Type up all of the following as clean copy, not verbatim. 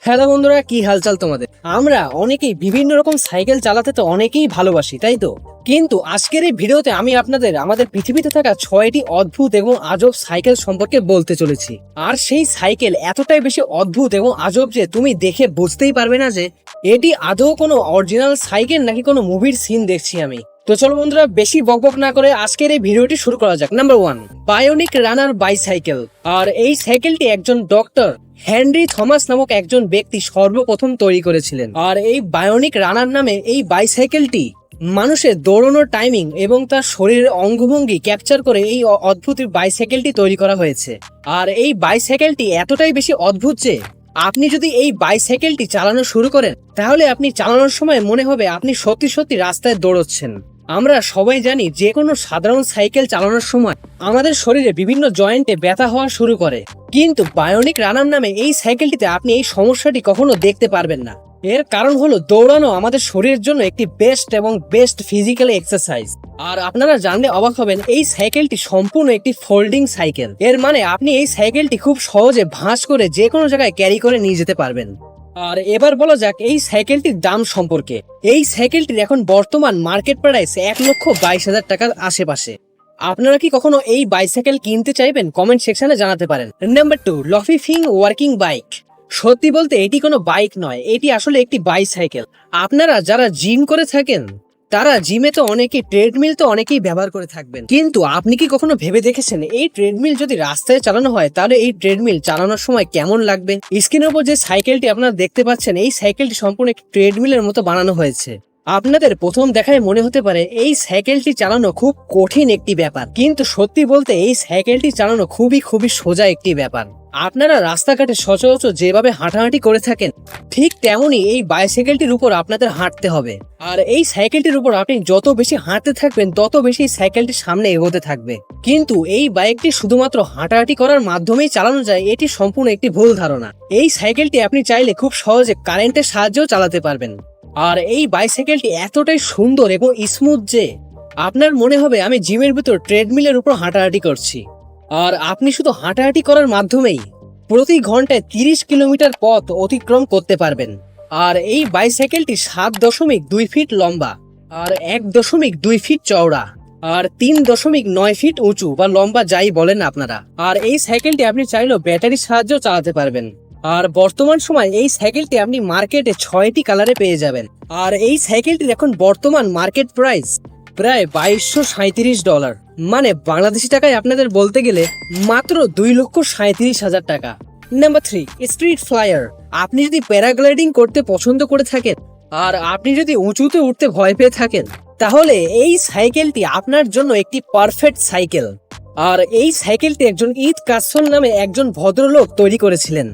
Hello বন্ধুরা, কি হালচাল তোমাদের? আমরা অনেকেই বিভিন্ন রকম সাইকেল চালাতে তো অনেকেই ভালোবাসি, তাই তো? কিন্তু আজকের এই ভিডিওতে আমি আপনাদের আমাদের পৃথিবীতে থাকা 6টি অদ্ভুত এবং আজব সাইকেল সম্পর্কে বলতে চলেছি। আর সেই সাইকেল এতটাই বেশি অদ্ভুত এবং আজব যে তুমি দেখে বুঝতেই পারবে না যে এটি আদৌ কোনো অরিজিনাল সাইকেল নাকি কোনো মুভির সিন দেখছি আমি। তো চলো বন্ধুরা, বেশি বকবক না করে আজকের এই ভিডিওটি শুরু করা যাক। নাম্বার 1, বায়োনিক রানার বাইসাইকেল। আর এই সাইকেলটি একজন ডক্টর হেনরি থমাস নামক একজন ব্যক্তি সর্বপ্রথম তৈরি করেছিলেন। আর এই বায়োনিক রানার নামে এই বাইসাইকেলটি মানুষের দৌড়ানোর টাইমিং এবং তার শরীরের অঙ্গভঙ্গি ক্যাপচার করে এই অদ্ভুত বাইসাইকেলটি তৈরি করা হয়েছে। আর এই বাইসাইকেলটি এতটাই বেশি অদ্ভুত যে আপনি যদি এই বাইসাইকেলটি চালানো শুরু করেন তাহলে আপনি চালানোর সময় মনে হবে আপনি সত্যি সত্যি রাস্তায় দৌড়চ্ছেন। আমরা সবাই জানি যে কোনো সাধারণ সাইকেল চালানোর সময় আমাদের শরীরে বিভিন্ন জয়েন্টে ব্যথা হওয়া শুরু করে, কিন্তু বায়োনিক রানার নামে এই সাইকেলটিতে আপনি এই সমস্যাটি কখনো দেখতে পারবেন না। এর কারণ হলো দৌড়ানো আমাদের শরীরের জন্য একটি বেস্ট ফিজিক্যাল এক্সারসাইজ। আর আপনারা জানলে অবাক হবেন, এই সাইকেলটি সম্পূর্ণ একটি ফোল্ডিং সাইকেল। এর মানে আপনি এই সাইকেলটি খুব সহজে ভাঁজ করে যে কোনো জায়গায় ক্যারি করে নিয়ে যেতে পারবেন। আর এবার বলা যাক এই সাইকেলটির দাম সম্পর্কে। এই সাইকেলটির এখন বর্তমান মার্কেট প্রাইস 1,22,000 টাকার আশেপাশে। আপনারা কি কখনো এই বাইসাইকেল কিনতে চাইবেন? কমেন্ট সেকশনে জানাতে পারেন। নাম্বার 2, লফি ফিং ওয়ার্কিং বাইক। সত্যি বলতে এটি কোনো বাইক নয়, এটি আসলে একটি বাইসাইকেল। আপনারা যারা জিম করে থাকেন তারা জিমে তো অনেকেই ট্রেডমিল তো অনেকেই ব্যবহার করে থাকবেন, কিন্তু আপনি কি কখনো ভেবে দেখেছেন এই ট্রেডমিল যদি রাস্তায় চালানো হয় তাহলে এই ট্রেডমিল চালানোর সময় কেমন লাগবে? স্ক্রিনের উপর যে সাইকেলটি আপনারা দেখতে পাচ্ছেন এই সাইকেলটি সম্পূর্ণ একটি ট্রেডমিলের মতো বানানো হয়েছে। আপনাদের প্রথম দেখায় মনে হতে পারে এই সাইকেলটি চালানো খুব কঠিন একটি ব্যাপার, কিন্তু সত্যি বলতে এই সাইকেলটি চালানো খুবই সোজা একটি ব্যাপার। আপনারা রাস্তাঘাটে সচরাচর যেভাবে হাঁটাহাঁটি করে থাকেন ঠিক তেমনই এই বাইসাইকেলটির উপর আপনাদের হাঁটতে হবে। আর এই সাইকেলটির উপর আপনি যত বেশি হাঁটতে থাকবেন তত বেশি সাইকেলটি সামনে এগোতে থাকবে। কিন্তু এই বাইকটি শুধুমাত্র হাঁটাহাঁটি করার মাধ্যমেই চালানো যায়, এটি সম্পূর্ণ একটি ভুল ধারণা। এই সাইকেলটি আপনি চাইলে খুব সহজে কারেন্টের সাহায্যেও চালাতে পারবেন। আর এই বাইসাইকেলটি এতটাই সুন্দর এবং স্মুথ যে আপনার মনে হবে আমি জিমের ভিতর ট্রেডমিলের উপর হাঁটাহাঁটি করছি। আর আপনি শুধু হাঁটাহাঁটি করার মাধ্যমেই প্রতি ঘন্টায় 30 কিলোমিটার পথ অতিক্রম করতে পারবেন। আর এই বাইসাইকেলটি 7.2 ফিট লম্বা আর 1.2 ফিট চওড়া আর 3.9 ফিট উঁচু বা লম্বা যাই বলেন আপনারা। আর এই সাইকেলটি আপনি চাইলেও ব্যাটারির সাহায্যেও চালাতে পারবেন। আর বর্তমান সময় এই সাইকেলটি আপনি মার্কেটে 6টি কালারে পেয়ে যাবেন। আর এই সাইকেলটির এখন বর্তমান মার্কেট প্রাইস প্রায় $2237, মানে বাংলাদেশি টাকায় আপনাদের বলতে গেলে মাত্র 2,37,000 টাকা। Number 3, street flyer. আপনি যদি প্যারাগ্লাইডিং করতে পছন্দ করে থাকেন আর আপনি যদি উঁচুতে উঠতে ভয় পেয়ে থাকেন তাহলে এই সাইকেলটি আপনার জন্য একটি পারফেক্ট সাইকেল। আর এই সাইকেলটি একজন ঈদ কাসল নামে একজন ভদ্রলোক তৈরি করেছিলেন।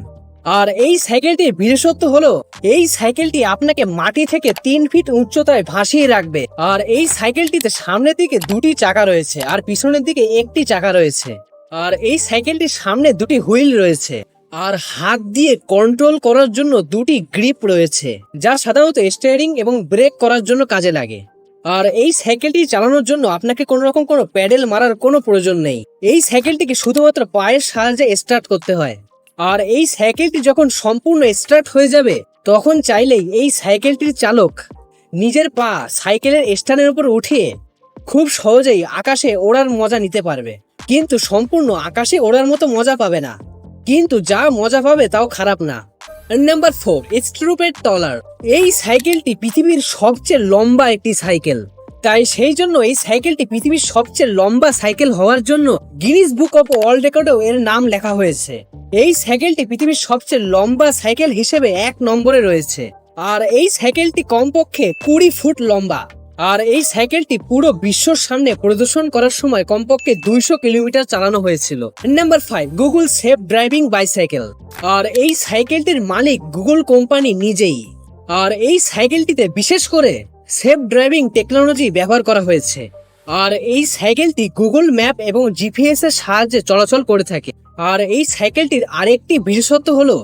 আর এই সাইকেলটির বিশেষত্ব হলো এই সাইকেলটি আপনাকে মাটি থেকে 3 ফিট উচ্চতায় ভাসিয়ে রাখবে। আর এই সাইকেলটিতে সামনের দিকে 2টি চাকা রয়েছে আর পিছনের দিকে 1টি চাকা রয়েছে। আর এই সাইকেলটির সামনে 2টি হুইল রয়েছে আর হাত দিয়ে কন্ট্রোল করার জন্য 2টি গ্রিপ রয়েছে, যা সাধারণত স্টিয়ারিং এবং ব্রেক করার জন্য কাজে লাগে। আর এই সাইকেলটি চালানোর জন্য আপনাকে কোনো রকম কোনো প্যাডেল মারার কোনো প্রয়োজন নেই। এই সাইকেলটিকে শুধুমাত্র পায়ের সাহায্যে স্টার্ট করতে হয়। আর এই সাইকেলটি যখন সম্পূর্ণ স্টার্ট হয়ে যাবে তখন চাইলেই এই সাইকেলটির চালক নিজের পা সাইকেলের স্ট্যান্ডের উপর উঠিয়ে খুব সহজেই আকাশে ওড়ার মজা নিতে পারবে। কিন্তু সম্পূর্ণ আকাশে ওড়ার মতো মজা পাবে না, কিন্তু যা মজা পাবে তাও খারাপ না। নাম্বার 4, স্ট্রুপেড টলার। এই সাইকেলটি পৃথিবীর সবচেয়ে লম্বা একটি সাইকেল, তাই সেই জন্য এই সাইকেলটি পৃথিবীর সবচেয়ে লম্বা সাইকেল হওয়ার জন্য গিনিস বুক অফ ওয়ার্ল্ড রেকর্ডেও এর নাম লেখা হয়েছে। এই সাইকেলটি পৃথিবীর সবচেয়ে লম্বা সাইকেল হিসেবে 1 নম্বরে রয়েছে। আর এই সাইকেলটি কমপক্ষে 20 ফুট লম্বা। আর এই সাইকেলটি পুরো বিশ্বর সামনে প্রদর্শন করার সময় কমপক্ষে 200 কিলোমিটার চালানো হয়েছিল। Number 5, Google safe driving bicycle. আর এই সাইকেলটির মালিক গুগল কোম্পানি নিজেই। আর এই সাইকেলটিতে বিশেষ করে সেফ ড্রাইভিং টেকনোলজি ব্যবহার করা হয়েছে। আর এই সাইকেলটি গুগল ম্যাপ এবং জিপিএস এর সাহায্যে চলাচল করে থাকে। আর এই সাইকেলটির আরেকটি বিশেষত্ব হলো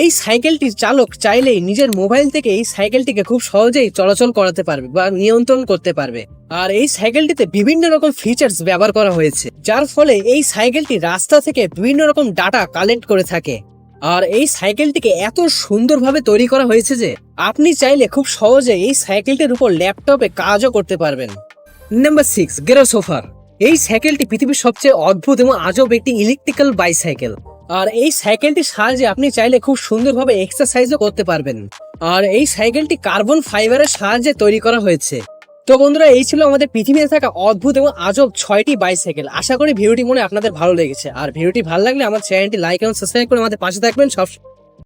এই সাইকেলটির চালক চাইলেই নিজের মোবাইল থেকে এই সাইকেলটিকে খুব সহজেই চলাচল করাতে পারবে বা নিয়ন্ত্রণ করতে পারবে। আর এই সাইকেলটিতে বিভিন্ন রকম ফিচার্স ব্যবহার করা হয়েছে, যার ফলে এই সাইকেলটি রাস্তা থেকে বিভিন্ন রকম ডাটা কালেক্ট করে থাকে। আর এই সাইকেলটিকে এত সুন্দরভাবে তৈরি করা হয়েছে যে আপনি চাইলে খুব সহজে এই সাইকেলটির উপর ল্যাপটপে কাজও করতে পারবেন। নাম্বার 6, গেরোসোফার। এই সাইকেলটি পৃথিবীর সবচেয়ে অদ্ভুত এবং আজব একটি ইলেকট্রিক্যাল বাইসাইকেল। আর এই সাইকেলটির সাহায্যে আপনি চাইলে খুব সুন্দরভাবে এক্সারসাইজও করতে পারবেন। আর এই সাইকেলটি কার্বন ফাইবারের সাহায্যে তৈরি করা হয়েছে। তো বন্ধুরা, এই ছিল আমাদের পৃথিবীতে থাকা অদ্ভুত এবং আজব 6টি বাইসাইকেল। আশা করি ভিডিওটি আপনাদের ভালো লেগেছে। আর ভিডিওটি ভালো লাগলে আমার চ্যানেলটি লাইক এবং সাবস্ক্রাইব করে আমাদের পাশে থাকবেন সব